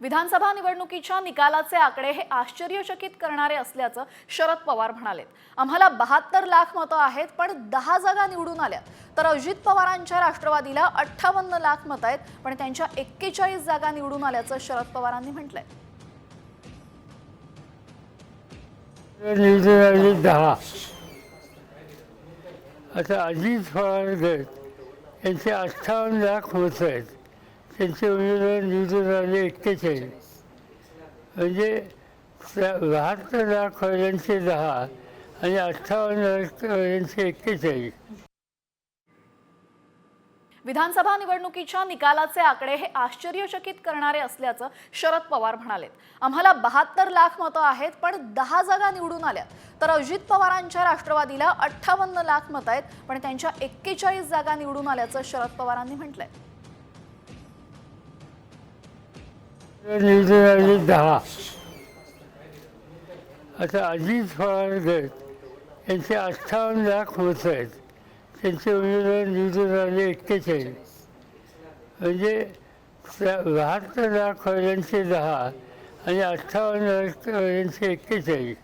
विधानसभा निवडणुकीच्या निकालाचे आकडे हे आश्चर्यचकित करणारे असल्याचं शरद पवार म्हणालेत। आम्हाला 72 लाख मतं आहेत, पण 10 जागा निवडून आल्या। तर अजित पवारांच्या राष्ट्रवादीला 58 लाख मतं आहेत, पण त्यांच्या 41 जागा निवडून आल्याचं शरद पवारांनी म्हटलंय। निवडून आले 10। आता अजित पवार गट यांचे 58 लाख मतं आहेत, त्यांचे उमेदवार निवडून आले 41, म्हणजे 72 लाख यांचे 10 आणि 58 लाख यांचे 41। विधानसभा निवडणुकीच्या निकालाचे आकडे हे आश्चर्यचकित करणारे असल्याचं शरद पवार म्हणालेत। आम्हाला 72 लाख मतं आहेत, पण 10 जागा निवडून आल्या। तर अजित पवारांच्या राष्ट्रवादीला 58 लाख मतं आहेत, पण त्यांच्या 41 जागा निवडून आल्याचं शरद पवारांनी म्हटलंय। निवडून आले 10। आता अजित पवार गट यांचे 58 लाख मतं आहेत, त्यांचे उमेदवार निवडून आले 41, म्हणजे 72 लाख यांचे 10 आणि 58 लाख यांचे 41।